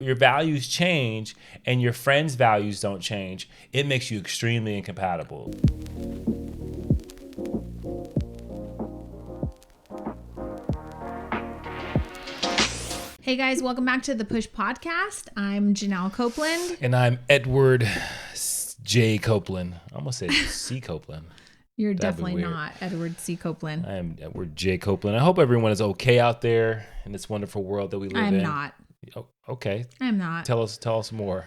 your values change and your friends' values don't change, it makes you extremely incompatible. Hey guys, welcome back to the Push Podcast. I'm Janelle Copeland. And I'm Edward J. Copeland. I almost said C. Copeland. You're definitely not Edward C. Copeland. I am Edward J. Copeland. I hope everyone is okay out there in this wonderful world that we live in. I'm not. Oh, okay. I'm not. Tell us more.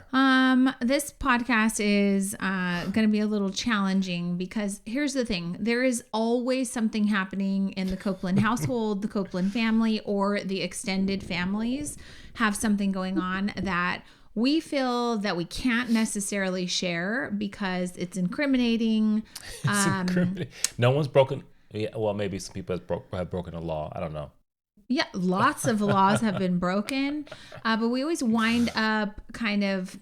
This podcast is going to be a little challenging because here's the thing. There is always something happening in the Copeland household, the Copeland family, or the extended families have something going on that we feel that we can't necessarily share because it's incriminating. It's incriminating. No one's broken. Yeah, well, maybe some people have broken a law. I don't know. Yeah, lots of laws have been broken, but we always wind up kind of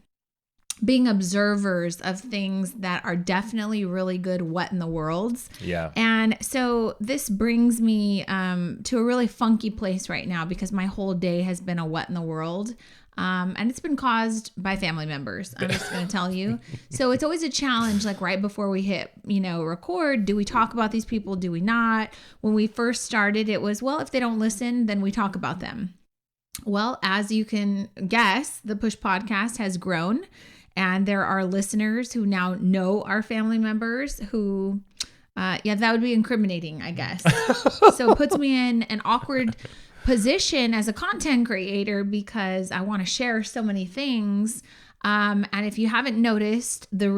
being observers of things that are definitely really good what in the worlds. Yeah. And so this brings me to a really funky place right now because my whole day has been a what in the world. And it's been caused by family members. I'm just going to tell you. So it's always a challenge, like right before we hit, record. Do we talk about these people? Do we not? When we first started, it was, well, if they don't listen, then we talk about them. Well, as you can guess, the Push Podcast has grown. And there are listeners who now know our family members who, that would be incriminating, I guess. So it puts me in an awkward position as a content creator because I want to share so many things. And if you haven't noticed, the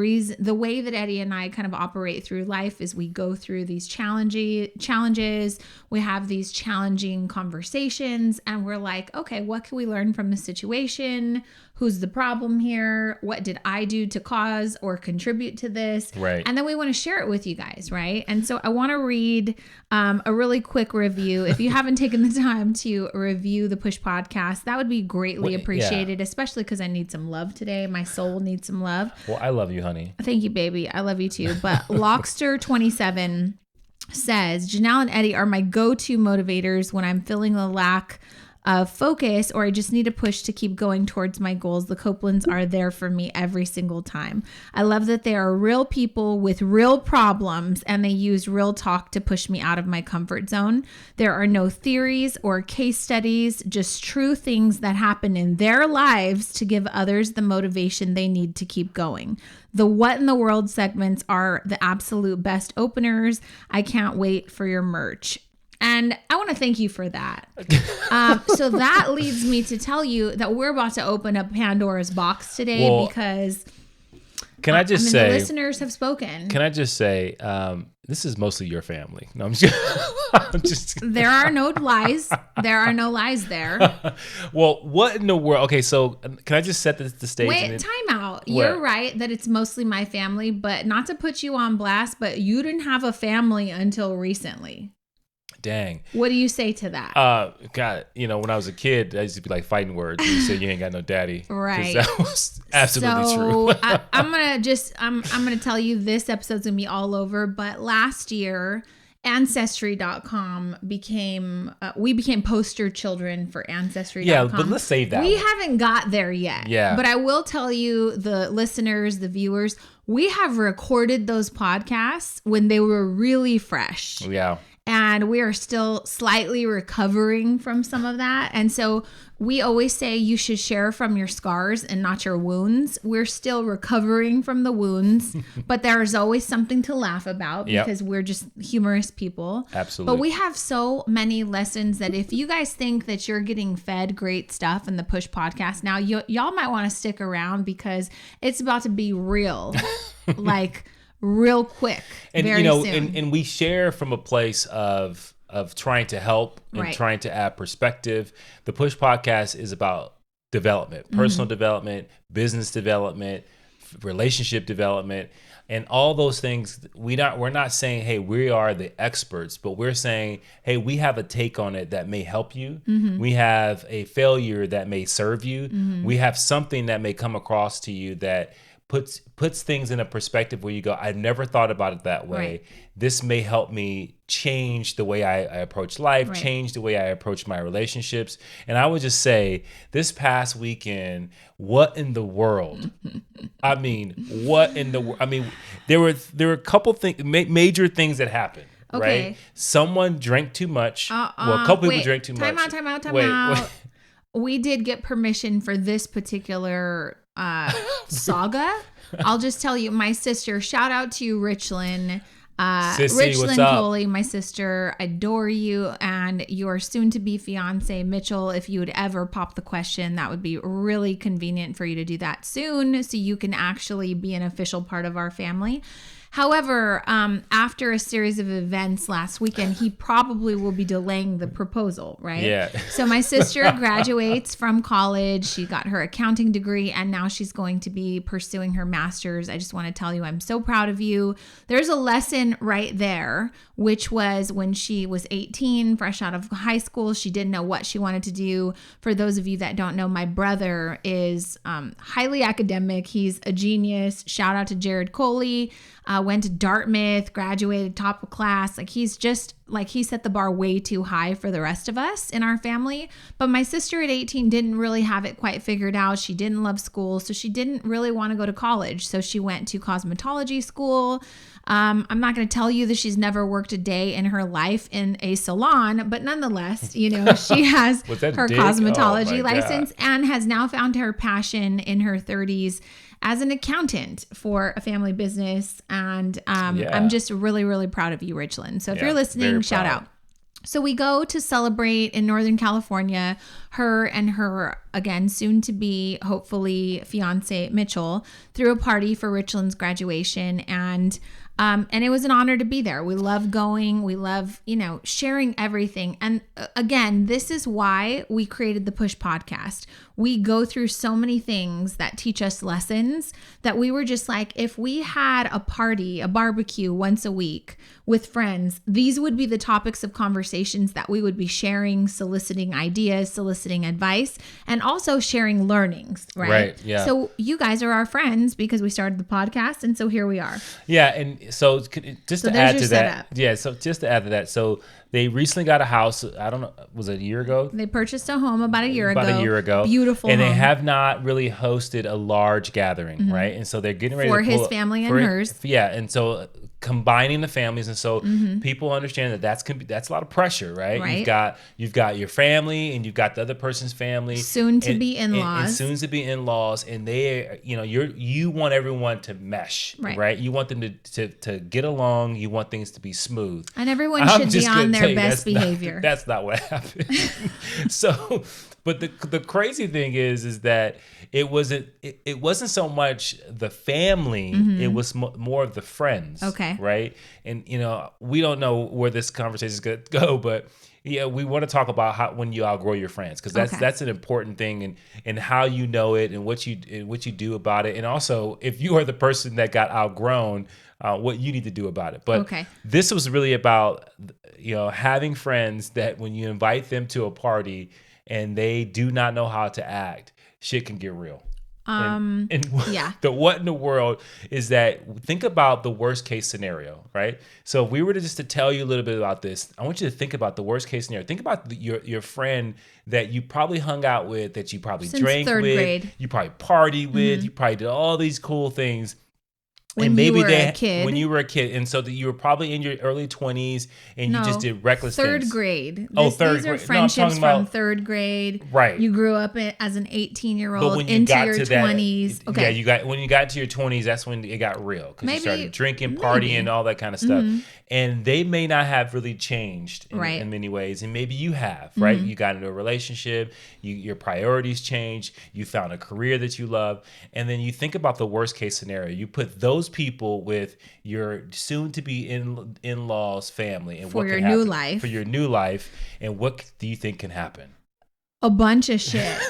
way that Eddie and I kind of operate through life is we go through these challenges. We have these challenging conversations and we're like, okay, what can we learn from the situation? Who's the problem here? What did I do to cause or contribute to this? Right. And then we want to share it with you guys, right? And so I want to read a really quick review. If you haven't taken the time to review the Push Podcast, that would be greatly appreciated, especially because I need some love today. My soul needs some love. Well, I love you, honey. Thank you, baby. I love you too. But Lockster27 says, Janelle and Eddie are my go-to motivators when I'm feeling a lack of focus or I just need a push to keep going towards my goals. The Copelands are there for me every single time. I love that they are real people with real problems and they use real talk to push me out of my comfort zone. There are no theories or case studies, just true things that happen in their lives to give others the motivation they need to keep going. The What in the World segments are the absolute best openers. I can't wait for your merch. And I want to thank you for that. So that leads me to tell you that we're about to open up Pandora's box today because can I just say, the listeners have spoken. Can I just say, this is mostly your family. No, I'm just There are no lies. There are no lies there. Well, what in the world? Okay, so can I just set the stage? Wait, time out. You're right that it's mostly my family, but not to put you on blast, but you didn't have a family until recently. Dang. What do you say to that? God, when I was a kid, I used to be like fighting words. You say you ain't got no daddy. Right. That was absolutely true. I'm gonna tell you this episode's gonna be all over. But last year, Ancestry.com became poster children for Ancestry.com. Yeah, but let's save that. We haven't got there yet. Yeah. But I will tell you, the listeners, the viewers, we have recorded those podcasts when they were really fresh. Yeah. And we are still slightly recovering from some of that. And so we always say you should share from your scars and not your wounds. We're still recovering from the wounds, but there's always something to laugh about because we're just humorous people. Absolutely. But we have so many lessons that if you guys think that you're getting fed great stuff in the Push Podcast, now y'all might want to stick around because it's about to be real. Real quick, and very soon. And we share from a place of trying to help and trying to add perspective. The Push Podcast is about development, personal development, business development, relationship development, and all those things. We're not saying, hey, we are the experts, but we're saying, hey, we have a take on it that may help you. We have a failure that may serve you. We have something that may come across to you that puts things in a perspective where you go, I never thought about it that way. Right. This may help me change the way I approach life, Right. change the way I approach my relationships. And I would just say, this past weekend, what in the world? I mean, what in the world? I mean, there were a couple things, major things that happened. Okay. Right? Someone drank too much. Well, a couple people drank too much. Time out. We did get permission for this particular saga. I'll just tell you, my sister, shout out to you, Richland. Sissy, what's up? Coley, my sister, adore you, and your soon-to-be fiance, Mitchell. If you would ever pop the question, that would be really convenient for you to do that soon, so you can actually be an official part of our family. However, after a series of events last weekend, he probably will be delaying the proposal, right? Yeah. So my sister graduates from college. She got her accounting degree, and now she's going to be pursuing her master's. I just want to tell you, I'm so proud of you. There's a lesson right there, which was when she was 18, fresh out of high school. She didn't know what she wanted to do. For those of you that don't know, my brother is highly academic. He's a genius. Shout out to Jared Coley. Went to Dartmouth, graduated top of class. Like, he's just like, he set the bar way too high for the rest of us in our family. But my sister at 18 didn't really have it quite figured out. She didn't love school, so she didn't really want to go to college. So she went to cosmetology school. I'm not going to tell you that she's never worked a day in her life in a salon, but nonetheless, you know, she has her cosmetology license and has now found her passion in her 30s as an accountant for a family business. And I'm just really, really proud of you, Richland. So if you're listening, shout out. So we go to celebrate in Northern California, her and her, again, soon to be, hopefully, fiance, Mitchell, threw a party for Richland's graduation. And it was an honor to be there. We love going. We love, sharing everything. And again, this is why we created the Push podcast. We go through so many things that teach us lessons that we were just like, if we had a party, a barbecue once a week with friends, these would be the topics of conversations that we would be sharing, soliciting ideas, soliciting advice, and also sharing learnings, right? Right, yeah. So you guys are our friends because we started the podcast, and so here we are. Yeah, and so just to add to that, so they recently got a house. I don't know, was it a year ago? They purchased a home about a year ago. Beautiful and home. They have not really hosted a large gathering, right? And so they're getting ready for to his family and hers. Yeah, and so combining the families, and so people understand that that's a lot of pressure, right? You've got your family, and you've got the other person's family, soon to be in-laws, and soon to be in-laws, and they, you want everyone to mesh, right? You want them to get along. You want things to be smooth, and everyone should be on their best behavior. That's not what happened. So, but the crazy thing is that it wasn't so much the family, it was more of the friends. Okay. Right. And, we don't know where this conversation is going to go, but yeah, we want to talk about when you outgrow your friends, because that's an important thing, and how you know it, and what you do about it. And also, if you are the person that got outgrown, what you need to do about it. But this was really about, having friends that when you invite them to a party and they do not know how to act, shit can get real. What in the world is that? Think about the worst case scenario, right? So if we were to tell you a little bit about this, I want you to think about the worst case scenario. Think about your friend that you probably hung out with, that you probably drank with, grade. You probably partied with, you probably did all these cool things. When you were a kid. And so that you were probably in your early 20s, and you just did reckless things. Third grade. Third grade. These are friendships from third grade. Right. You grew up as an 18-year-old into your 20s. Okay. Yeah, when you got to your 20s, that's when it got real, because you started drinking, partying, all that kind of stuff. And they may not have really changed in many ways, and maybe you have, right? You got into a relationship, your priorities changed, you found a career that you love, and then you think about the worst case scenario. You put those people with your soon-to-be in-laws family, and for your new life, and what do you think can happen? A bunch of shit.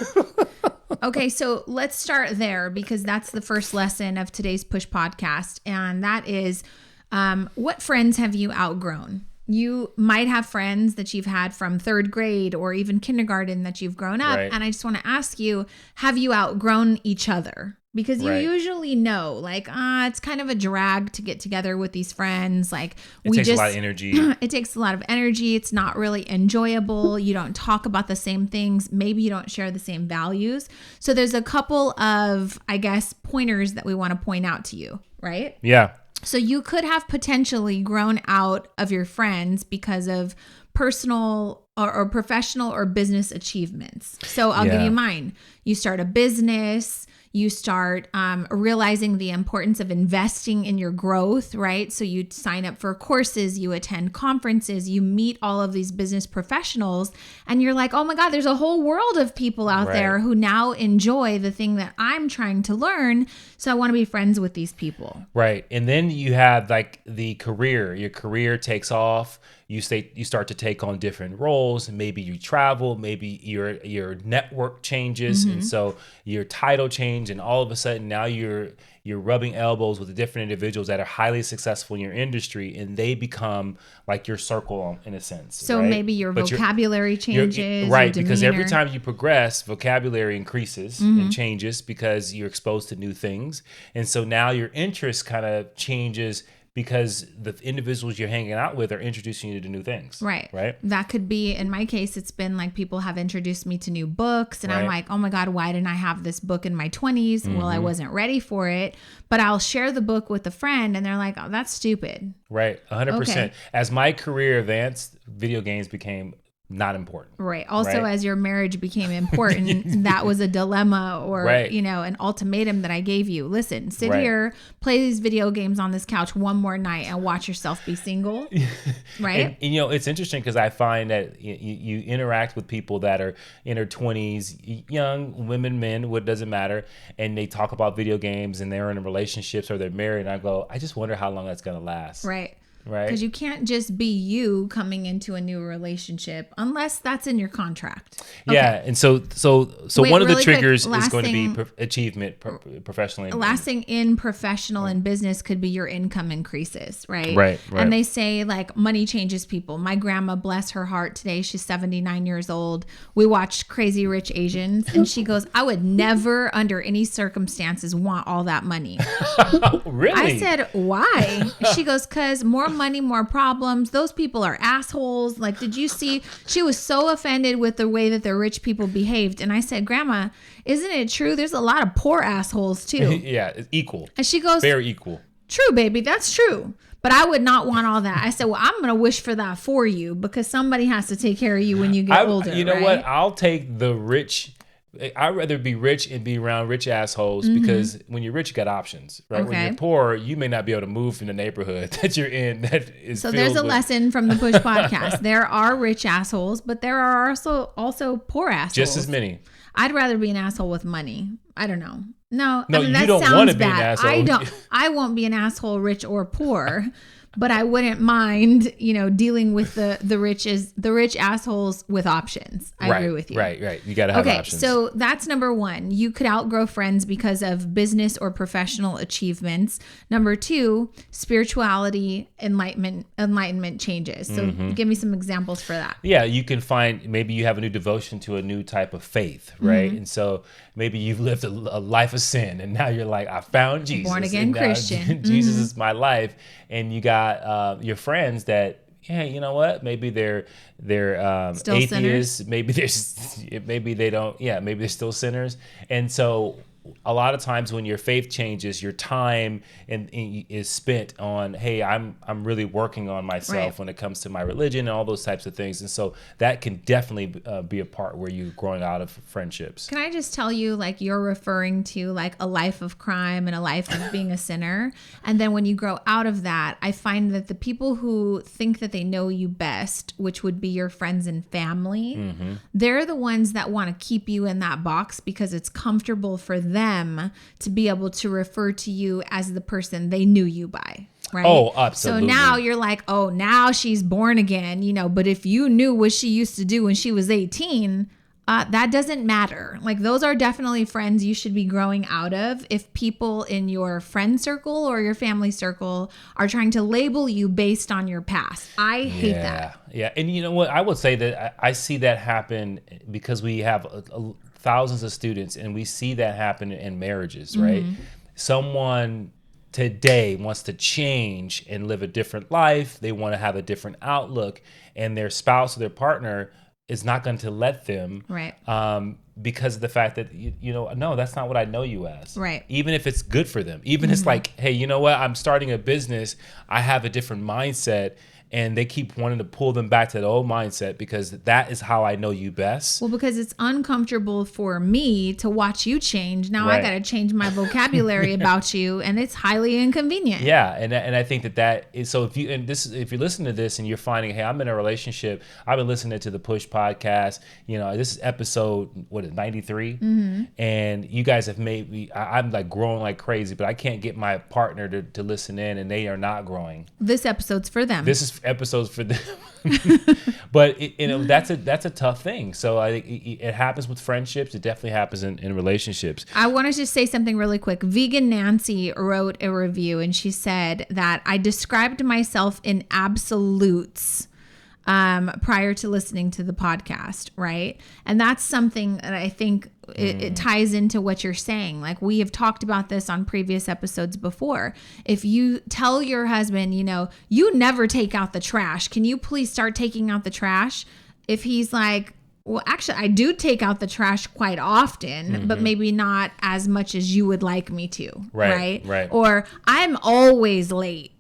Okay, so let's start there, because that's the first lesson of today's Push podcast, and that is, what friends have you outgrown? You might have friends that you've had from third grade or even kindergarten that you've grown up, and I just want to ask you, have you outgrown each other? Because you usually know, like, it's kind of a drag to get together with these friends. Like, it takes a lot of energy. It takes a lot of energy. It's not really enjoyable. You don't talk about the same things. Maybe you don't share the same values. So there's a couple of, I guess, pointers that we want to point out to you, right? Yeah. So you could have potentially grown out of your friends because of personal or professional or business achievements. So I'll give you mine. You start a business. You start realizing the importance of investing in your growth, right? So you sign up for courses, you attend conferences, you meet all of these business professionals, and you're like, oh my God, there's a whole world of people out there who now enjoy the thing that I'm trying to learn. So I want to be friends with these people. Right. And then you have like the career. Your career takes off. You start to take on different roles. Maybe you travel. Maybe your network changes, and so your title change. And all of a sudden, now you're rubbing elbows with the different individuals that are highly successful in your industry, and they become like your circle in a sense. So maybe your vocabulary changes, right? Because every time you progress, vocabulary increases and changes because you're exposed to new things, and so now your interest kind of changes. Because the individuals you're hanging out with are introducing you to new things. Right. That could be, in my case, it's been like people have introduced me to new books. And I'm like, oh my God, why didn't I have this book in my 20s? Well, I wasn't ready for it. But I'll share the book with a friend and they're like, oh, that's stupid. Right. 100%. Okay. As my career advanced, video games became not important. Right. Also, as your marriage became important, that was a dilemma or, an ultimatum that I gave you. Listen, sit here, play these video games on this couch one more night and watch yourself be single. Right. And it's interesting because I find that you interact with people that are in their 20s, young women, men, what doesn't matter. And they talk about video games and they're in relationships or they're married. And I go, I just wonder how long that's going to last. Right. Because you can't just be you coming into a new relationship unless that's in your contract. Okay. Yeah, and so one of the triggers is going to be achievement professionally. Last thing in professional and business could be your income increases, right? Right. And they say like money changes people. My grandma, bless her heart, today she's 79 years old. We watched Crazy Rich Asians, and she goes, "I would never, under any circumstances, want all that money." Really? I said, "Why?" She goes, "'Cause more money, more problems. Those people are assholes." Like, did you see? She was so offended with the way that the rich people behaved. And I said, "Grandma, isn't it true? There's a lot of poor assholes too." Yeah, it's equal. And she goes, very equal. "True, baby. That's true. But I would not want all that." I said, "Well, I'm going to wish for that for you because somebody has to take care of you when you get older." You know what? I'll take the rich. I'd rather be rich and be around rich assholes because when you're rich, you got options, right? Okay. When you're poor, you may not be able to move in the neighborhood that you're in. That is so there's a lesson from the Push podcast. There are rich assholes, but there are also poor assholes. Just as many. I'd rather be an asshole with money. I don't know. No, I mean, you don't want to be an asshole. I won't be an asshole, rich or poor. But I wouldn't mind, dealing with the rich assholes with options. I agree with you. Right. You got to have options. So that's number one. You could outgrow friends because of business or professional achievements. Number two, spirituality, enlightenment changes. So give me some examples for that. Yeah, you can find, maybe you have a new devotion to a new type of faith, right? And so maybe you've lived a life of sin and now you're like, I found Jesus. Born again Christian. Jesus is my life. And you got your friends that, you know what? Maybe they're still atheists. Sinners. Maybe they don't. Yeah, maybe they're still sinners. And so a lot of times when your faith changes, your time is spent on, hey, I'm really working on myself when it comes to my religion and all those types of things. And so that can definitely be a part where you're growing out of friendships. Can I just tell you, like, you're referring to like a life of crime and a life of being a sinner. And then when you grow out of that, I find that the people who think that they know you best, which would be your friends and family, they're the ones that want to keep you in that box because it's comfortable for them to be able to refer to you as the person they knew you by. Right? Oh, absolutely. So now you're like, oh, now she's born again, but if you knew what she used to do when she was 18, that doesn't matter. Like, those are definitely friends you should be growing out of. If people in your friend circle or your family circle are trying to label you based on your past, I hate that. Yeah. And you know what? I would say that I see that happen because we have thousands of students, and we see that happen in marriages, right? Someone today wants to change and live a different life. They want to have a different outlook, and their spouse or their partner is not going to let them, right? Because of the fact that no, that's not what I know you as, right? Even if it's good for them, even it's like, hey, you know what? I'm starting a business. I have a different mindset. And they keep wanting to pull them back to the old mindset because that is how I know you best. Well, because it's uncomfortable for me to watch you change. Now Right. I got to change my vocabulary about you, and it's highly inconvenient. Yeah, and I think that is so. If you're listening to this and you're finding, hey, I'm in a relationship. I've been listening to the Push podcast. This is episode 93, and you guys have made me. I'm like growing like crazy, but I can't get my partner to listen in, and they are not growing. This episode's for them. This is episodes for them. But that's a tough thing. So I think it happens with friendships. It definitely happens in relationships. I wanted to say something really quick. Vegan Nancy wrote a review, and she said that I described myself in absolutes prior to listening to the podcast, right? And that's something that I think it ties into what you're saying. Like, we have talked about this on previous episodes before. If you tell your husband, you never take out the trash, can you please start taking out the trash? If he's like, well, actually, I do take out the trash quite often, but maybe not as much as you would like me to. Right. Or I'm always late.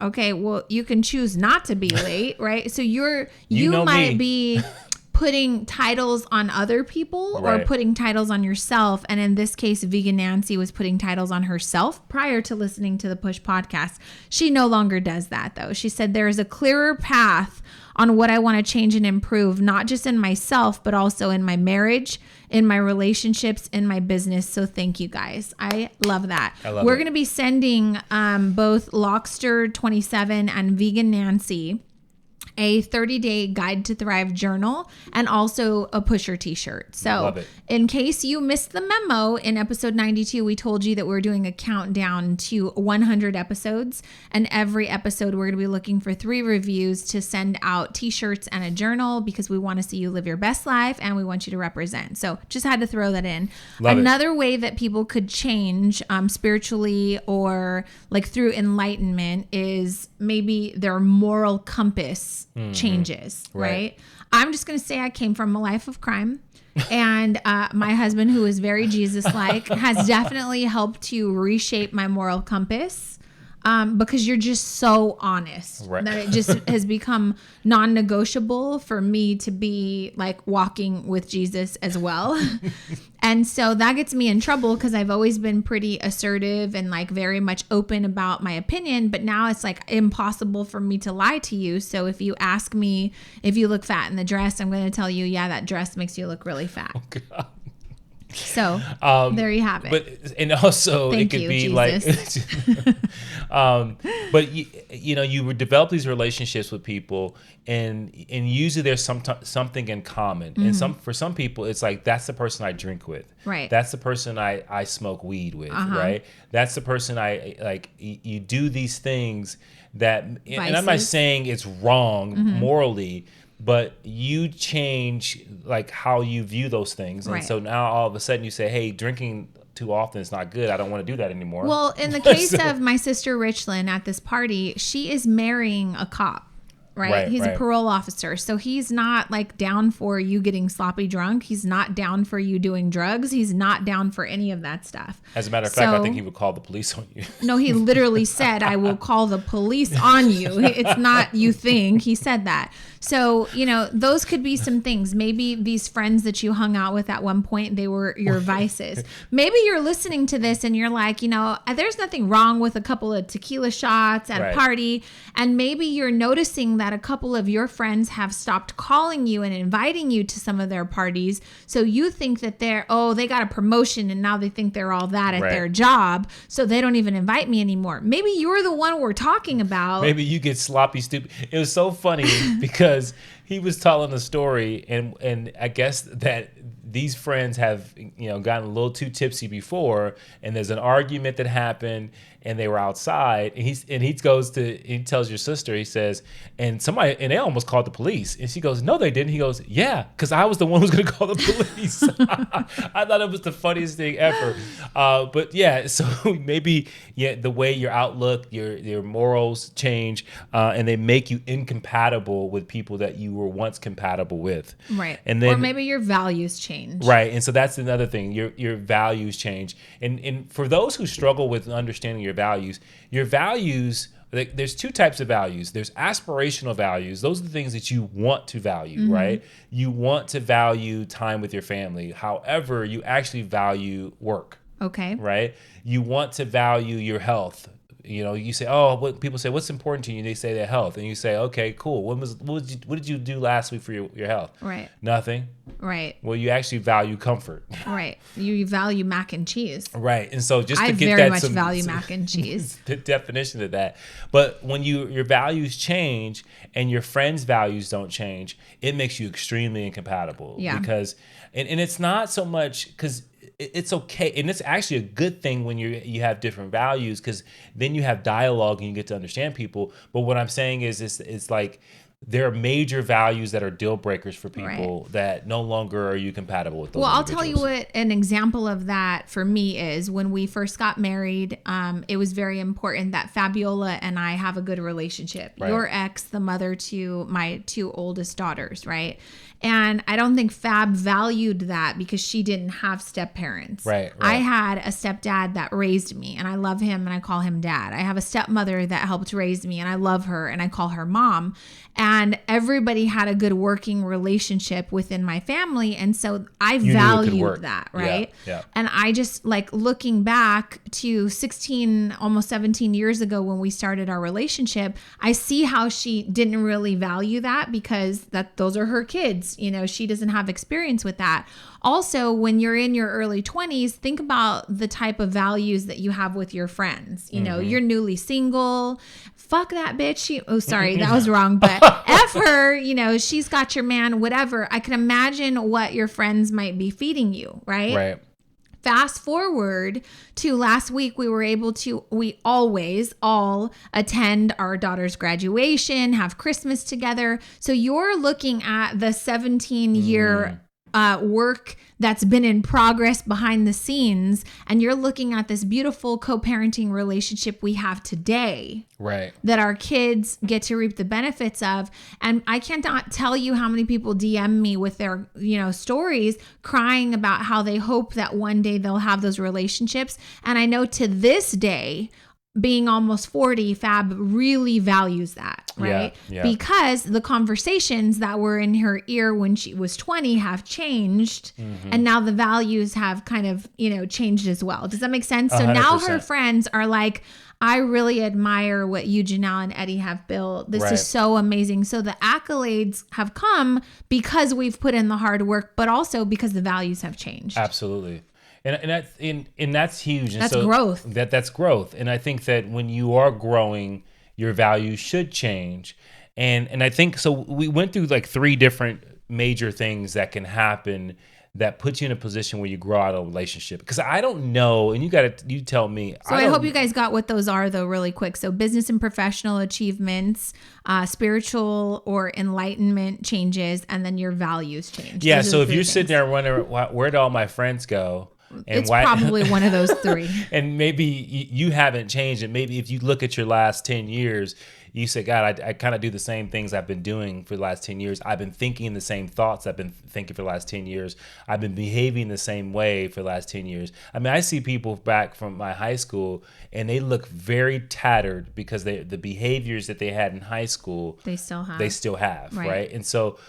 Okay, well, you can choose not to be late, right? So you might be putting titles on other people or putting titles on yourself. And in this case, Vegan Nancy was putting titles on herself prior to listening to the Push podcast. She no longer does that, though. She said there is a clearer path on what I want to change and improve, not just in myself, but also in my marriage, in my relationships, in my business. So thank you guys. I love that. We're going to be sending both Lockster27 and Vegan Nancy a 30-day Guide to Thrive journal and also a Pusher t-shirt. So in case you missed the memo, in episode 92, we told you that we're doing a countdown to 100 episodes. And every episode, we're going to be looking for 3 reviews to send out t-shirts and a journal because we want to see you live your best life and we want you to represent. So just had to throw that in. Another way that people could change spiritually or like through enlightenment is maybe their moral compass changes, right? I'm just going to say I came from a life of crime. And my husband, who is very Jesus-like, has definitely helped to reshape my moral compass because you're just so honest that it just has become non-negotiable for me to be like walking with Jesus as well. And so that gets me in trouble because I've always been pretty assertive and like very much open about my opinion. But now it's like impossible for me to lie to you. So if you ask me if you look fat in the dress, I'm going to tell you, yeah, that dress makes you look really fat. Oh, God. So there you have it. And also Thank it could you, be Jesus. like, but you would develop these relationships with people, and usually there's something in common. And for some people, it's like that's the person I drink with. Right. That's the person I smoke weed with. Right. That's the person I like. You do these things that, and I'm not saying it's wrong morally. But you change like how you view those things. And so now all of a sudden you say, hey, drinking too often is not good. I don't want to do that anymore. Well, in the case of my sister Richland at this party, she is marrying a cop. Right? He's a parole officer. So he's not like down for you getting sloppy drunk. He's not down for you doing drugs. He's not down for any of that stuff. As a matter of fact, I think he would call the police on you. No, he literally said, I will call the police on you. It's not you think. He said that. So, those could be some things. Maybe these friends that you hung out with at one point, they were your vices. Maybe you're listening to this and you're like, there's nothing wrong with a couple of tequila shots at a party. And maybe you're noticing that a couple of your friends have stopped calling you and inviting you to some of their parties. So you think that they got a promotion and now they think they're all that at their job. So they don't even invite me anymore. Maybe you're the one we're talking about. Maybe you get sloppy stupid. It was so funny because he was telling a story and I guess that these friends have, gotten a little too tipsy before, and there's an argument that happened, and they were outside, and he tells your sister, he says, and they almost called the police, and she goes, no, they didn't. He goes, yeah, because I was the one who was going to call the police. I thought it was the funniest thing ever. But yeah, so maybe the way your outlook, your morals change, and they make you incompatible with people that you were once compatible with. Right. And then, or maybe your values change. Right. And so that's another thing. Your values change. And for those who struggle with understanding your values, there's two types of values. There's aspirational values. Those are the things that you want to value, right? You want to value time with your family. However, you actually value work. Okay. Right? You want to value your health. You say, what people say, what's important to you? And they say their health. And you say, okay, cool. What did you do last week for your health? Right. Nothing. Right. Well, you actually value comfort. Right. You value mac and cheese. Right. And so just to I get very much value mac and cheese. The definition of that. But when your values change and your friends' values don't change, it makes you extremely incompatible. Yeah. Because, and it's not so much because it's okay, and it's actually a good thing when you have different values, because then you have dialogue and you get to understand people. But what I'm saying is it's like there are major values that are deal breakers for people that no longer are you compatible with those. Well, I'll tell you what an example of that for me is when we first got married. It was very important that Fabiola and I have a good relationship. Right. Your ex, the mother to my two oldest daughters, right? And I don't think Fab valued that because she didn't have step parents. Right. I had a stepdad that raised me, and I love him and I call him dad. I have a stepmother that helped raise me, and I love her and I call her mom. And everybody had a good working relationship within my family. And so I valued that, right? Yeah. And I just looking back to 16, almost 17 years ago when we started our relationship, I see how she didn't really value that because those are her kids. She doesn't have experience with that. Also, when you're in your early 20s, think about the type of values that you have with your friends. You're newly single. Fuck that bitch. Sorry, that was wrong. But F her, she's got your man, whatever. I can imagine what your friends might be feeding you, right? Right. Fast forward to last week, we always all attend our daughter's graduation, have Christmas together. So you're looking at the 17-year work that's been in progress behind the scenes, and you're looking at this beautiful co-parenting relationship we have today, right? That our kids get to reap the benefits of. And I cannot tell you how many people DM me with their stories crying about how they hope that one day they'll have those relationships. And I know to this day, being almost 40, Fab really values that, right? Yeah. Because the conversations that were in her ear when she was 20 have changed, and now the values have kind of, changed as well. Does that make sense? So 100%. Now her friends are like, I really admire what you, Janelle and Eddie, have built. This is so amazing. So the accolades have come because we've put in the hard work, but also because the values have changed. Absolutely. And that's huge. And that's growth. That's growth. And I think that when you are growing, your values should change. And I think so. We went through 3 different major things that can happen that puts you in a position where you grow out of a relationship. Because I don't know, and you tell me. So I hope you guys got what those are, though, really quick. So business and professional achievements, spiritual or enlightenment changes, and then your values change. Yeah. So if you're sitting there wondering, where do all my friends go? And it's probably one of those 3. And maybe you haven't changed. And maybe if you look at your last 10 years, you say, God, I kind of do the same things I've been doing for the last 10 years. I've been thinking the same thoughts I've been thinking for the last 10 years. I've been behaving the same way for the last 10 years. I mean, I see people back from my high school, and they look very tattered because the behaviors that they had in high school, they still have, right? And so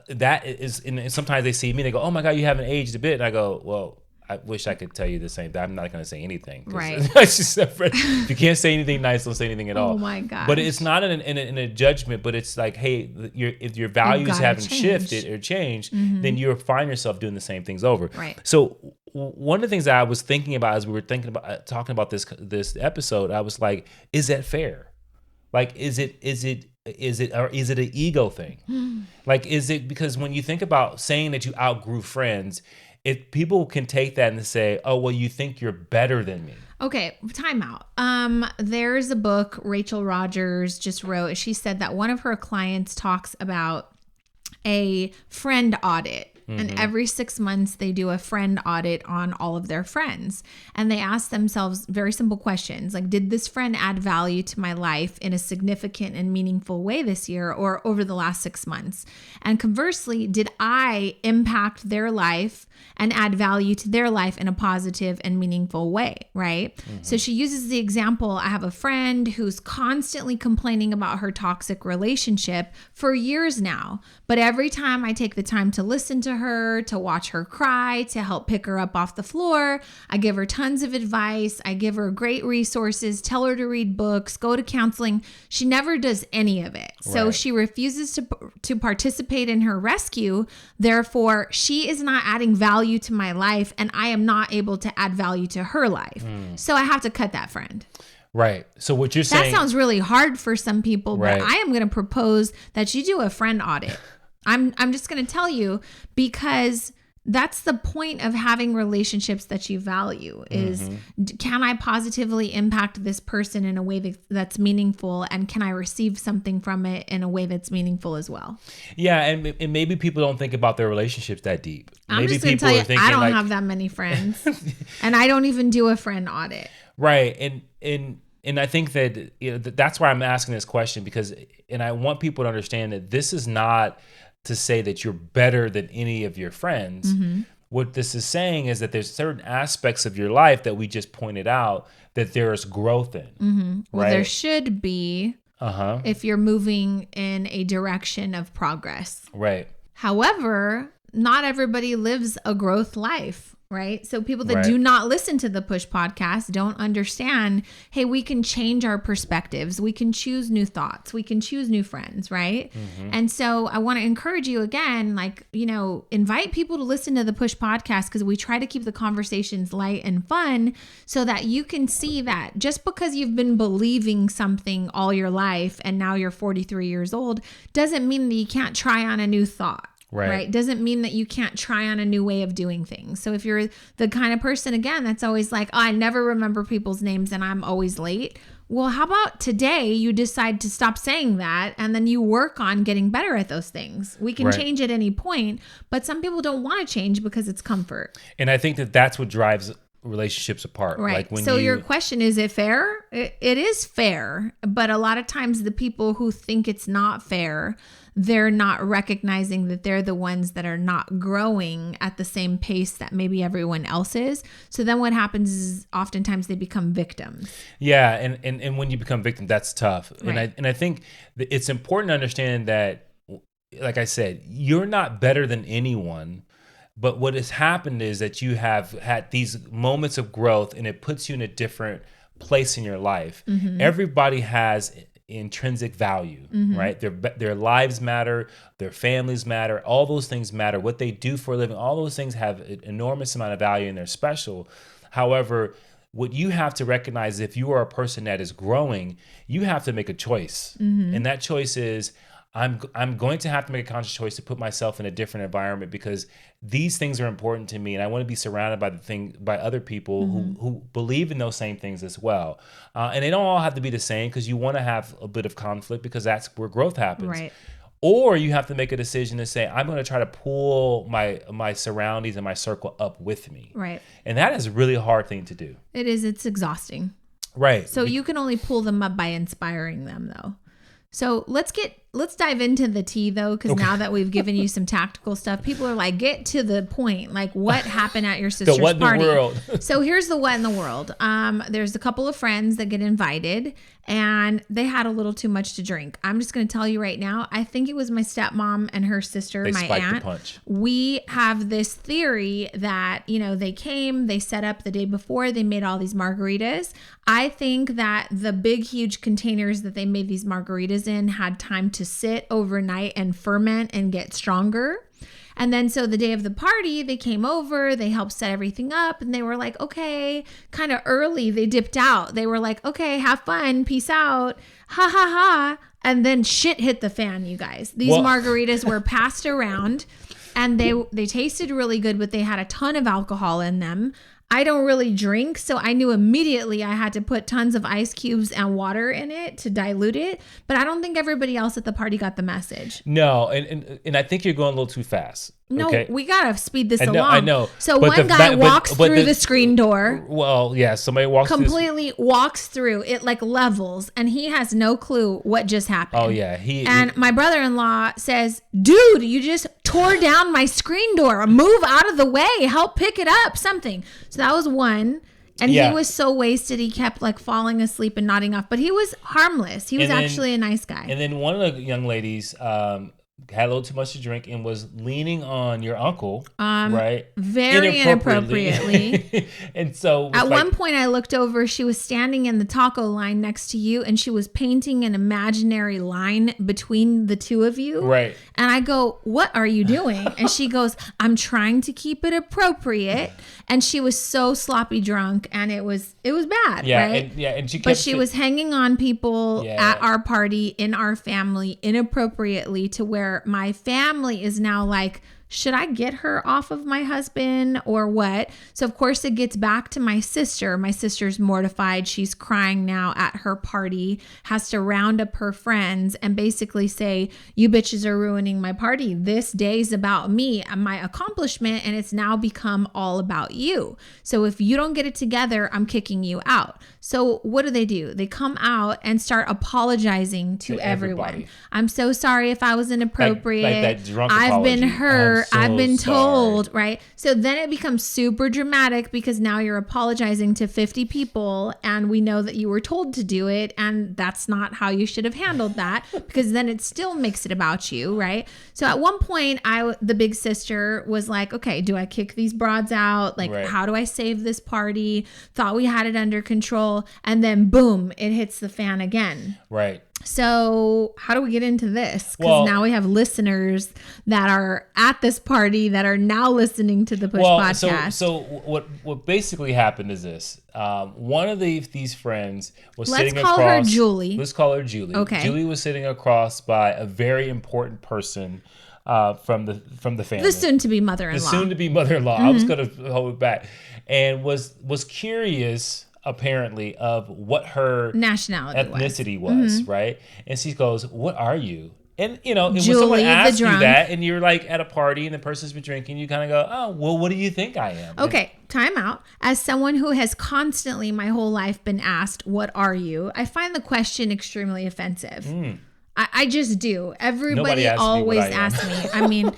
that is, and sometimes they see me, they go, oh my God, you haven't aged a bit. And I go, well, I wish I could tell you the same thing. I'm not going to say anything. Right. It's just, if you can't say anything nice, don't say anything at all. Oh my God. But it's not in a judgment, but it's like, hey, if your values haven't shifted or changed, then you'll find yourself doing the same things over. Right. So one of the things that I was thinking about as we were talking about this episode, I was like, is that fair? Like, is it an ego thing? Like, is it because when you think about saying that you outgrew friends, people can take that and say, oh, well, you think you're better than me. Okay, time out. There's a book Rachel Rogers just wrote. She said that one of her clients talks about a friend audit. And every 6 months, they do a friend audit on all of their friends. And they ask themselves very simple questions like, did this friend add value to my life in a significant and meaningful way this year or over the last 6 months? And conversely, did I impact their life and add value to their life in a positive and meaningful way, right? So she uses the example, I have a friend who's constantly complaining about her toxic relationship for years now. But every time I take the time to listen to her, to watch her cry, to help pick her up off the floor, I give her tons of advice. I give her great resources, tell her to read books, go to counseling. She never does any of it. So she refuses to participate in her rescue. Therefore, she is not adding value to my life and I am not able to add value to her life. So I have to cut that friend. Right. So what you're saying... That sounds really hard for some people, but I am going to propose that you do a friend audit. I'm just going to tell you, because that's the point of having relationships that you value is, can I positively impact this person in a way that's meaningful, and can I receive something from it in a way that's meaningful as well? Yeah, and maybe people don't think about their relationships that deep. I'm just going to tell you, I don't have that many friends, and I don't even do a friend audit. Right, and I think that that's why I'm asking this question, because I want people to understand that this is not to say that you're better than any of your friends. What this is saying is that there's certain aspects of your life that we just pointed out that there's growth in. Well, there should be if you're moving in a direction of progress. Right. However, not everybody lives a growth life. Right. So people that do not listen to the Push podcast don't understand, hey, we can change our perspectives. We can choose new thoughts. We can choose new friends. Right. And so I want to encourage you again, like, invite people to listen to the Push podcast, because we try to keep the conversations light and fun so that you can see that just because you've been believing something all your life and now you're 43 years old doesn't mean that you can't try on a new thought. Right. Doesn't mean that you can't try on a new way of doing things. So if you're the kind of person, again, that's always like, oh, I never remember people's names and I'm always late. Well, how about today you decide to stop saying that and then you work on getting better at those things? We can change at any point, but some people don't want to change because it's comfort. And I think that that's what drives relationships apart. Right. Like when so your question is it fair? It is fair, but a lot of times the people who think it's not fair, they're not recognizing that they're the ones that are not growing at the same pace that maybe everyone else is. So then what happens is oftentimes they become victims. Yeah. And when you become victim, that's tough. Right. And I think it's important to understand that, like I said, you're not better than anyone. But what has happened is that you have had these moments of growth and it puts you in a different place in your life. Everybody has intrinsic value, right? Their lives matter, their families matter, all those things matter. What they do for a living, all those things have an enormous amount of value and they're special. However, what you have to recognize, if you are a person that is growing, you have to make a choice. And that choice is, I'm going to have to make a conscious choice to put myself in a different environment because these things are important to me, and I want to be surrounded by other people who believe in those same things as well. And they don't all have to be the same, because you want to have a bit of conflict, because that's where growth happens. Right. Or you have to make a decision to say, I'm going to try to pull my surroundings and my circle up with me. Right. And that is a really hard thing to do. It is. It's exhausting. Right. So you can only pull them up by inspiring them, though. So let's dive into the tea, though, because now that we've given you some tactical stuff, people are like, get to the point. Like, what happened at your sister's what party? In the world? So here's the what in the world. There's a couple of friends that get invited, and they had a little too much to drink. I'm just going to tell you right now, I think it was my stepmom and her sister, my aunt. The punch. We have this theory that, they came, they set up the day before, they made all these margaritas. I think that the big, huge containers that they made these margaritas in had time to sit overnight and ferment and get stronger. And then so the day of the party, they came over, they helped set everything up, and they were like, okay, kind of early, they dipped out. They were like, okay, have fun, peace out, ha ha ha. And then shit hit the fan, you guys. These margaritas were passed around. and they tasted really good, but they had a ton of alcohol in them. I don't really drink, so I knew immediately I had to put tons of ice cubes and water in it to dilute it. But I don't think everybody else at the party got the message. No, and I think you're going a little too fast. No, okay? We gotta speed this along. I know. So one guy walks through the screen door. Well, yeah, somebody walks through. It like levels, and he has no clue what just happened. Oh yeah, my brother-in-law says, "Dude, you just tore down my screen door. Move out of the way. Help pick it up. Something." So that was one. And he was so wasted, he kept like falling asleep and nodding off. But he was harmless. He was actually a nice guy. And then one of the young ladies had a little too much to drink and was leaning on your uncle, right? Very inappropriately. And so at one point I looked over, she was standing in the taco line next to you, and she was painting an imaginary line between the two of you. Right. And I go, "What are you doing?" And she goes, "I'm trying to keep it appropriate." And she was so sloppy drunk, and it was bad, right? And she was hanging on people at our party, in our family, inappropriately, to where my family is now like, should I get her off of my husband or what? So of course it gets back to my sister. My sister's mortified. She's crying now at her party, has to round up her friends and basically say, "You bitches are ruining my party. This day's about me and my accomplishment, and it's now become all about you. So if you don't get it together, I'm kicking you out." So what do? They come out and start apologizing to everyone. "I'm so sorry if I was inappropriate. Like that drunk I've apology. been hurt. I've been told," sorry. right? So then it becomes super dramatic because now you're apologizing to 50 people, and we know that you were told to do it, and that's not how you should have handled that, because then it still makes it about you, right? So at one point, the big sister was like, "Okay, do I kick these broads out? Like, how do I save this party?" Thought we had it under control, and then boom, it hits the fan again. Right. So how do we get into this? Because now we have listeners that are at this party that are now listening to the Push podcast. So what basically happened is this. One of these friends was sitting across. Let's call her Julie. Let's call her Julie. Okay. Julie was sitting across by a very important person from the family. The soon-to-be mother-in-law. The soon-to-be mother-in-law. I was going to hold it back. And was curious, apparently, of what her ethnicity was, right? And she goes, "What are you?" And when someone asks you that, and you're like at a party and the person's been drinking, you kind of go, "Oh, well, what do you think I am?" Okay, time out. As someone who has constantly my whole life been asked, "What are you?" I find the question extremely offensive. I just do. Everybody always asks me. I mean,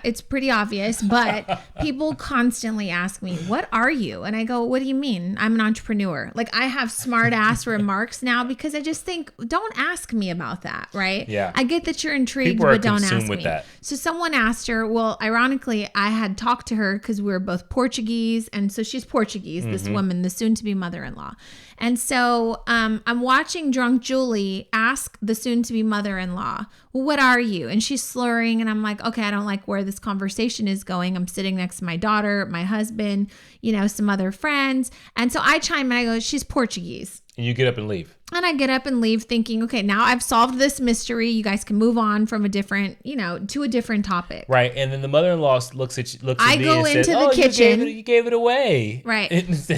it's pretty obvious, but people constantly ask me, "What are you?" And I go, "What do you mean? I'm an entrepreneur." Like, I have smart ass remarks now because I just think, don't ask me about that, right? Yeah. I get that you're intrigued, but don't ask me. So someone asked her, well, ironically, I had talked to her because we were both Portuguese. And so she's Portuguese, this woman, the soon-to-be mother-in-law. And so I'm watching drunk Julie ask the soon-to-be mother-in-law, "Well, what are you?" And she's slurring, and I'm like, okay, I don't like where this conversation is going. I'm sitting next to my daughter, my husband, some other friends. And so I chime in, I go, "She's Portuguese." And you get up and leave. And I get up and leave thinking, okay, now I've solved this mystery. You guys can move on from a different, to a different topic. Right. And then the mother-in-law looks at me and says, the kitchen. You gave it away. Right.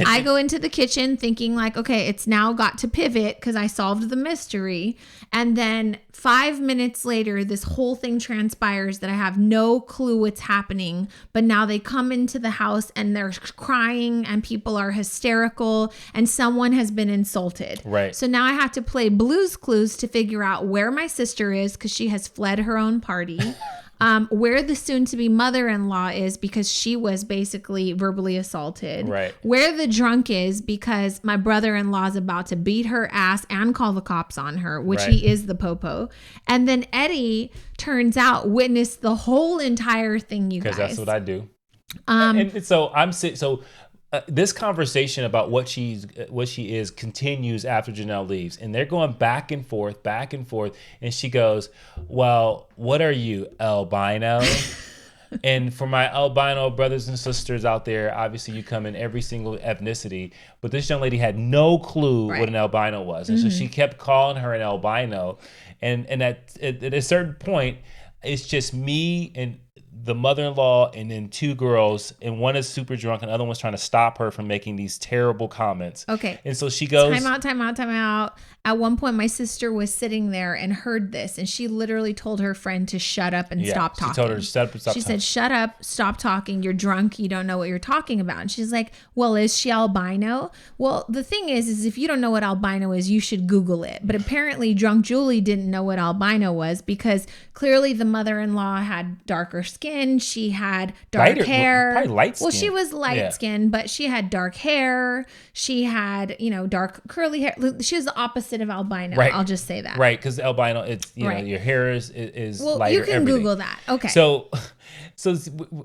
I go into the kitchen thinking like, okay, it's now got to pivot because I solved the mystery. And then 5 minutes later, this whole thing transpires that I have no clue what's happening. But now they come into the house and they're crying and people are hysterical and someone has been insulted. Right. So now I have to play Blue's Clues to figure out where my sister is because she has fled her own party. Where the soon-to-be mother-in-law is because she was basically verbally assaulted. Right. Where the drunk is because my brother-in-law is about to beat her ass and call the cops on her, which he is the popo. And then Eddie, turns out, witnessed the whole entire thing, you guys. Because that's what I do. And so I'm sitting... So... this conversation about what she is continues after Janelle leaves, and they're going back and forth, and she goes, "Well, what are you, albino?" And for my albino brothers and sisters out there, obviously you come in every single ethnicity, but this young lady had no clue what an albino was, and so she kept calling her an albino, and at a certain point, it's just me and the mother-in-law and then two girls, and one is super drunk and the other one's trying to stop her from making these terrible comments. Okay. And so she goes... Time out. At one point, my sister was sitting there and heard this, and she literally told her friend to shut up and stop talking. She told her to shut up and stop talking. She said, shut up, stop talking. You're drunk. You don't know what you're talking about. And she's like, well, is she albino? Well, the thing is if you don't know what albino is, you should Google it. But apparently Drunk Julie didn't know what albino was, because clearly the mother-in-law had darker skin. She had dark hair. Probably light skin. Well, she was light skin, but she had dark hair. She had, dark curly hair. She was the opposite of albino. Right. I'll just say that. Right, because albino, it's your hair is lighter. You can Google that. Okay. So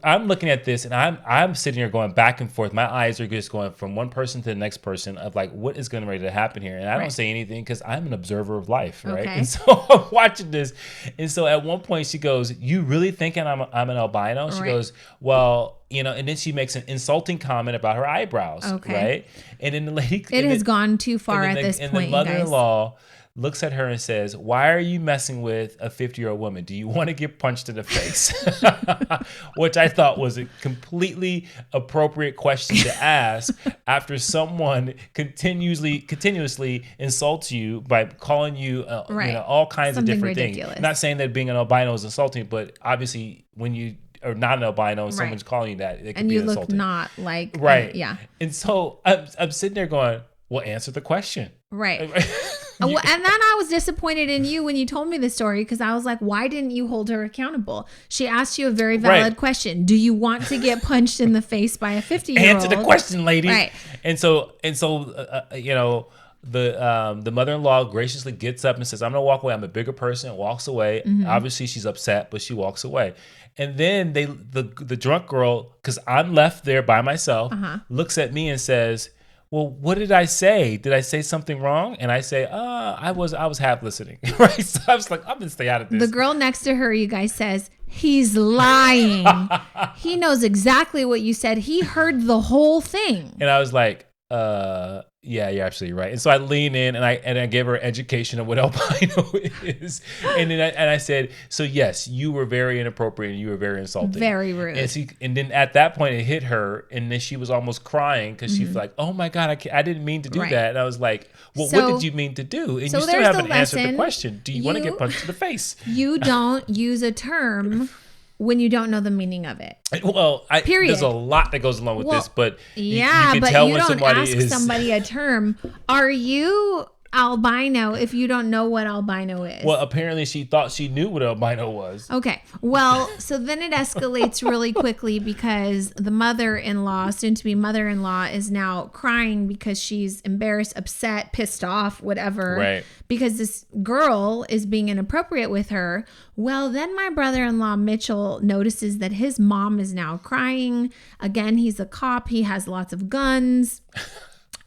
I'm looking at this and I'm sitting here going back and forth. My eyes are just going from one person to the next person of like, what is going to happen here? And I don't say anything because I'm an observer of life, right? Okay. And so I'm watching this, and so at one point she goes, "You really thinking I'm an albino?" She goes, "Well." And then she makes an insulting comment about her eyebrows, right? And then the lady... It has gone too far at this point, and the mother-in-law looks at her and says, "Why are you messing with a 50-year-old woman? Do you want to get punched in the face?" Which I thought was a completely appropriate question to ask after someone continuously insults you by calling you all kinds of different ridiculous things. Not saying that being an albino is insulting, but obviously when you... or not an albino, and someone's calling you that, it could be insulting. And you look not like... Right. Yeah. And so I'm sitting there going, well, answer the question. Right. And then I was disappointed in you when you told me the story, because I was like, why didn't you hold her accountable? She asked you a very valid question. Do you want to get punched in the face by a 50-year-old? Answer the question, lady. Right. And so the mother-in-law graciously gets up and says, "I'm going to walk away. I'm a bigger person," and walks away. Mm-hmm. Obviously, she's upset, but she walks away. And then the drunk girl, because I'm left there by myself, looks at me and says, "Well, what did I say? Did I say something wrong?" And I say, I was half listening." Right? So I was like, I'm going to stay out of this. The girl next to her, you guys, says, "He's lying. He knows exactly what you said. He heard the whole thing." And I was like, yeah, you're absolutely right. And so I lean in and I gave her an education of what albino is. And then I said, "So yes, you were very inappropriate and you were very insulting. Very rude." And then at that point it hit her, and then she was almost crying because she was like, "Oh my God, I didn't mean to do that." And I was like, "Well, what did you mean to do?" And you still haven't answered the question. Do you want to get punched in the face? You don't use a term when you don't know the meaning of it. Well, there's a lot that goes along with this, but you can tell when somebody ask somebody a term. Are you albino if you don't know what albino is? Well, apparently she thought she knew what albino was. Okay. Well, so then it escalates really quickly because the mother-in-law, soon-to-be mother-in-law, is now crying because she's embarrassed, upset, pissed off, whatever. Right. Because this girl is being inappropriate with her. Well, then my brother-in-law, Mitchell, notices that his mom is now crying. Again, he's a cop. He has lots of guns.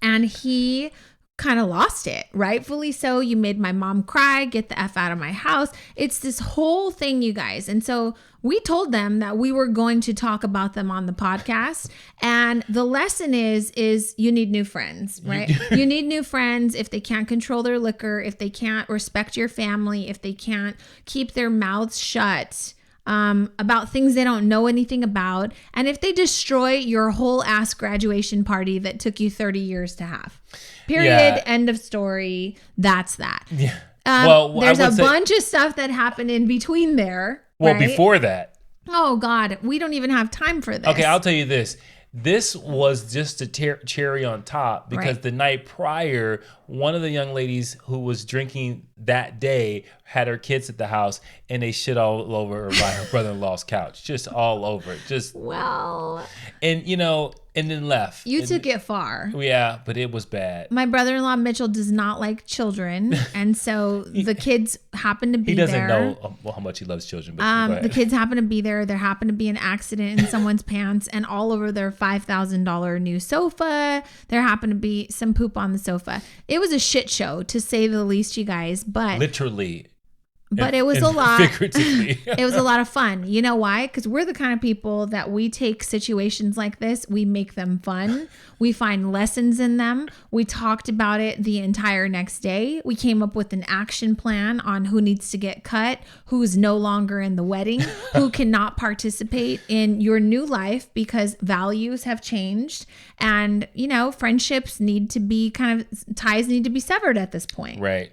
And he kind of lost it. Rightfully so. "You made my mom cry. Get the F out of my house." It's this whole thing, you guys. And so we told them that we were going to talk about them on the podcast. And the lesson is you need new friends, right? You need new friends if they can't control their liquor, if they can't respect your family, if they can't keep their mouths shut about things they don't know anything about, and if they destroy your whole ass graduation party that took you 30 years to have. Period. Yeah. End of story. That's that. Yeah. There's a bunch of stuff that happened in between there. Well, right? Before that. Oh, God. We don't even have time for this. Okay, I'll tell you this. This was just a cherry on top because the night prior, one of the young ladies who was drinking that day had her kids at the house, and they shit all over her by her brother-in-law's couch, just all over it. And then left. You took it far. Yeah, but it was bad. My brother-in-law, Mitchell, does not like children. And so the kids happen to be there. He doesn't know how much he loves children. But the kids happen to be there. There happened to be an accident in someone's pants and all over their $5,000 new sofa. There happened to be some poop on the sofa. It was a shit show, to say the least, you guys. But literally. But it was a lot. Figuratively. It was a lot of fun. You know why? Because we're the kind of people that we take situations like this, we make them fun. We find lessons in them. We talked about it the entire next day. We came up with an action plan on who needs to get cut, who's no longer in the wedding, who cannot participate in your new life because values have changed. And, you know, friendships need to be ties need to be severed at this point. Right.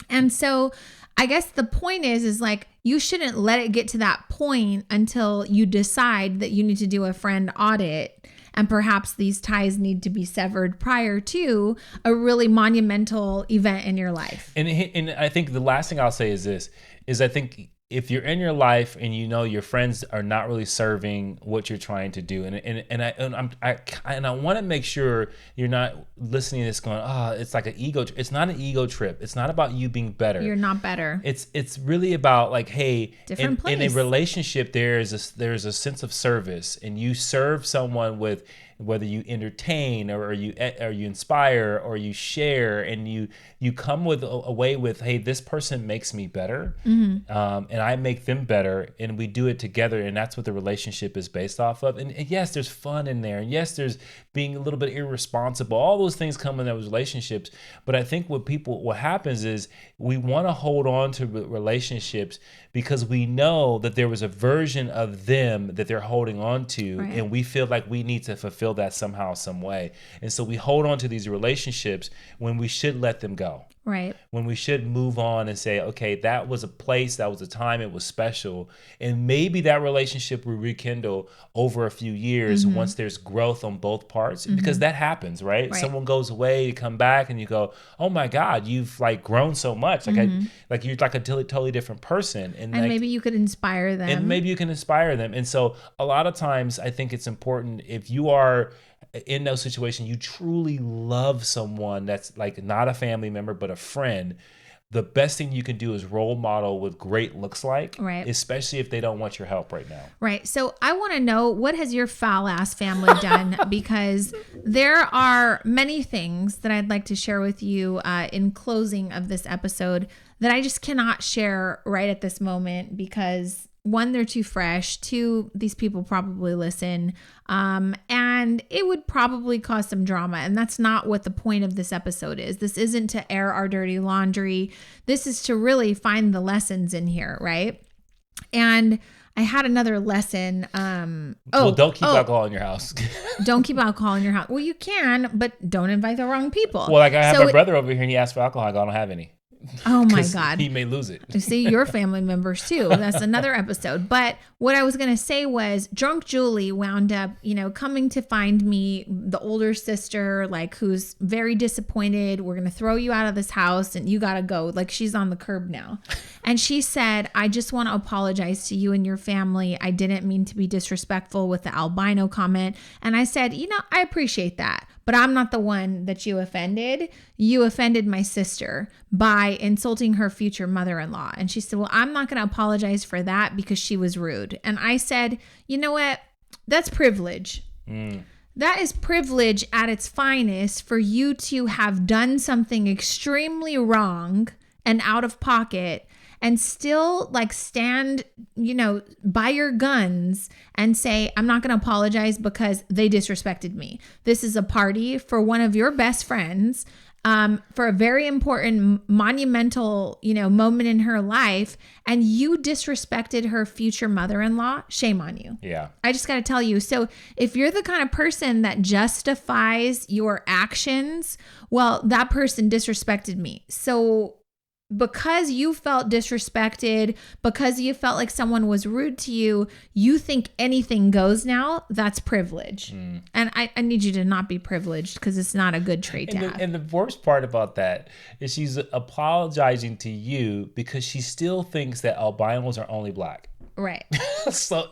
And so I guess the point is like, you shouldn't let it get to that point until you decide that you need to do a friend audit, and perhaps these ties need to be severed prior to a really monumental event in your life. And I think the last thing I'll say is this, is I think if you're in your life and you know your friends are not really serving what you're trying to do, and I want to make sure you're not listening to this going, it's like an ego. It's not an ego trip. It's not about you being better. You're not better. It's really about like, hey, in a relationship there's a sense of service, and you serve someone with, whether you entertain or you inspire or you share, and you come with away with, hey, this person makes me better, and I make them better, and we do it together, and that's what the relationship is based off of. And yes, there's fun in there, and yes, there's being a little bit irresponsible. All those things come in those relationships. But I think what happens is we want to hold on to relationships because we know that there was a version of them that they're holding on to, right, and we feel like we need to fulfill that somehow, some way. And so we hold on to these relationships when we should let them go. Right. When we should move on and say, okay, that was a place, that was a time, it was special. And maybe that relationship will rekindle over a few years once there's growth on both parts, because that happens, right? Someone goes away, you come back and you go, oh my God, you've like grown so much. Like you're like a totally different person. And like, maybe you could inspire them. And so a lot of times I think it's important, if you are in those situations, you truly love someone that's like not a family member, but a friend, the best thing you can do is role model what great looks like, right? Especially if they don't want your help right now. Right. So I want to know, what has your foul ass family done? Because there are many things that I'd like to share with you in closing of this episode that I just cannot share right at this moment because, one, they're too fresh. Two, these people probably listen. And it would probably cause some drama. And that's not what the point of this episode is. This isn't to air our dirty laundry. This is to really find the lessons in here, right? And I had another lesson. Well, don't keep alcohol in your house. Don't keep alcohol in your house. Well, you can, but don't invite the wrong people. Well, like I have my brother over here and he asked for alcohol. I go, I don't have any. Oh my God. He may lose it. See, your family members too. That's another episode. But what I was going to say was, drunk Julie wound up, coming to find me, the older sister, like, who's very disappointed. We're going to throw you out of this house and you got to go. Like, she's on the curb now. And she said, I just want to apologize to you and your family. I didn't mean to be disrespectful with the albino comment. And I said, I appreciate that, but I'm not the one that you offended. You offended my sister by insulting her future mother-in-law. And she said, well, I'm not going to apologize for that because she was rude. And I said, you know what? That's privilege. That is privilege at its finest, for you to have done something extremely wrong and out of pocket and still like stand, by your guns and say, I'm not going to apologize because they disrespected me. This is a party for one of your best friends, for a very important, monumental, moment in her life. And you disrespected her future mother-in-law. Shame on you. Yeah. I just got to tell you. So if you're the kind of person that justifies your actions, well, that person disrespected me. So because you felt disrespected, because you felt like someone was rude to you, you think anything goes now. That's privilege. And I need you to not be privileged, because it's not a good trait to have. And the worst part about that is she's apologizing to you because she still thinks that albinos are only black. Right. So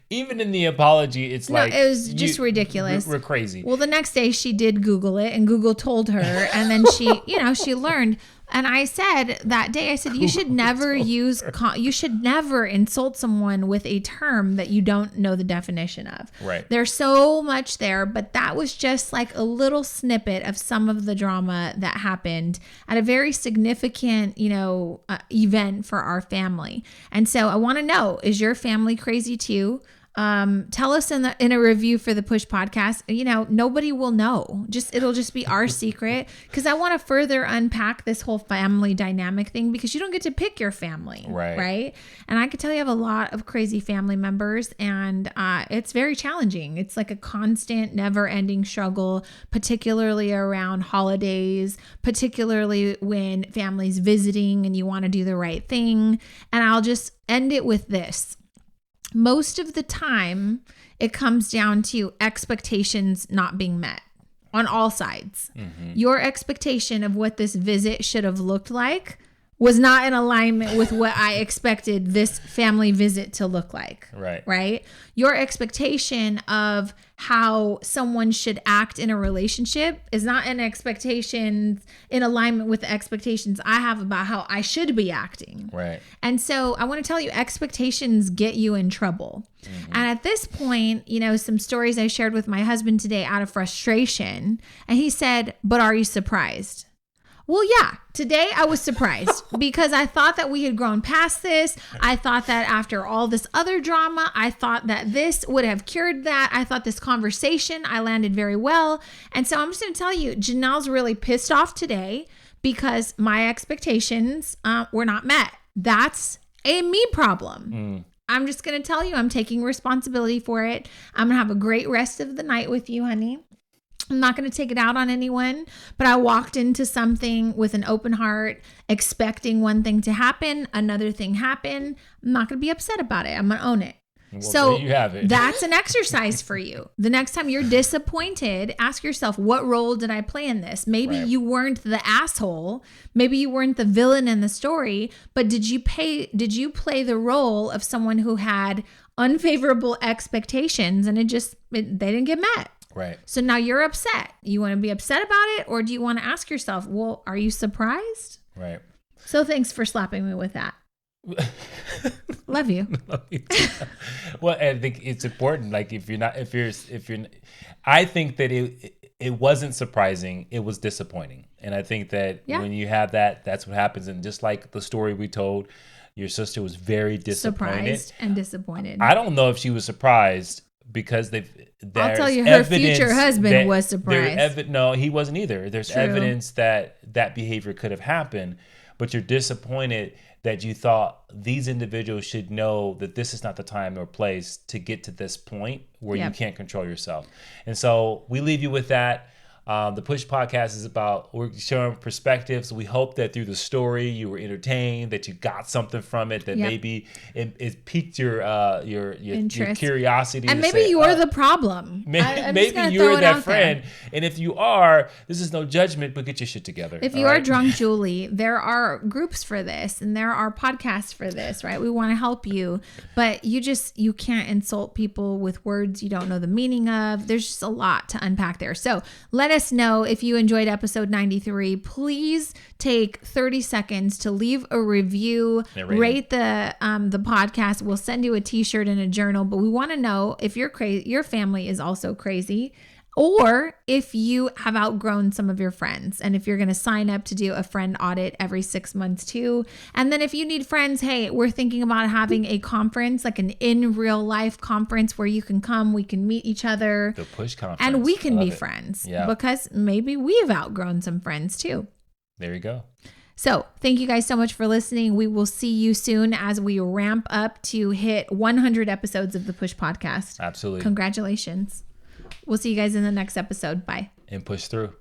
even in the apology, it's like, it was just ridiculous. We're crazy. Well, the next day she did Google it, and Google told her, and then she, she learned. And I said that day, I said, you should never you should never insult someone with a term that you don't know the definition of. Right. There's so much there, but that was just like a little snippet of some of the drama that happened at a very significant, event for our family. And so I want to know, is your family crazy too? Tell us in a review for the Push podcast. Nobody will know. It'll just be our secret, because I want to further unpack this whole family dynamic thing, because you don't get to pick your family, right? And I could tell you have a lot of crazy family members, and it's very challenging. It's like a constant, never-ending struggle, particularly around holidays, particularly when family's visiting and you want to do the right thing. And I'll just end it with this. Most of the time, it comes down to expectations not being met on all sides. Mm-hmm. Your expectation of what this visit should have looked like was not in alignment with what I expected this family visit to look like. Right? Your expectation of how someone should act in a relationship is not in alignment with the expectations I have about how I should be acting. Right. And so I want to tell you, expectations get you in trouble. Mm-hmm. And at this point, some stories I shared with my husband today out of frustration, and he said, "But are you surprised?" Well, yeah, today I was surprised because I thought that we had grown past this. I thought that after all this other drama, I thought that this would have cured that. I thought this conversation, I landed very well. And so I'm just going to tell you, Janelle's really pissed off today because my expectations were not met. That's a me problem. I'm just going to tell you, I'm taking responsibility for it. I'm going to have a great rest of the night with you, honey. I'm not going to take it out on anyone, but I walked into something with an open heart, expecting one thing to happen, another thing happened. I'm not going to be upset about it. I'm going to own it. Well, so you have it. That's an exercise for you. The next time you're disappointed, ask yourself, what role did I play in this? Maybe you weren't the asshole. Maybe you weren't the villain in the story, but did you play the role of someone who had unfavorable expectations and they didn't get met? Right. So now you're upset. You want to be upset about it, or do you want to ask yourself, well, are you surprised? Right. So thanks for slapping me with that. Love you. Love you too. Well, I think it's important. Like I think that it wasn't surprising. It was disappointing. And I think that when you have that, that's what happens. And just like the story we told, your sister was very disappointed. Surprised and disappointed. I don't know if she was surprised because I'll tell you, her future husband was surprised. No, he wasn't either. There's evidence that behavior could have happened, but you're disappointed that you thought these individuals should know that this is not the time or place to get to this point where you can't control yourself. And so we leave you with that. The Push podcast is about, we're showing perspectives. We hope that through the story you were entertained, that you got something from it, that maybe it piqued your curiosity. And maybe you're the problem. Maybe you're that friend. And if you are, this is no judgment, but get your shit together. If you are drunk, Julie, there are groups for this and there are podcasts for this, right? We want to help you, but you can't insult people with words you don't know the meaning of. There's just a lot to unpack there. So let us know if you enjoyed episode 93. Please take 30 seconds to leave a review, rate the podcast. We'll send you a t-shirt and a journal, but we want to know if you're crazy, your family is also crazy, or if you have outgrown some of your friends, and if you're going to sign up to do a friend audit every 6 months too. And then if you need friends, hey, we're thinking about having a conference, like an in real life conference where you can come, we can meet each other. The Push conference. And we can be friends because maybe we've outgrown some friends too. There you go. So thank you guys so much for listening. We will see you soon as we ramp up to hit 100 episodes of the Push podcast. Absolutely. Congratulations. We'll see you guys in the next episode. Bye. And push through.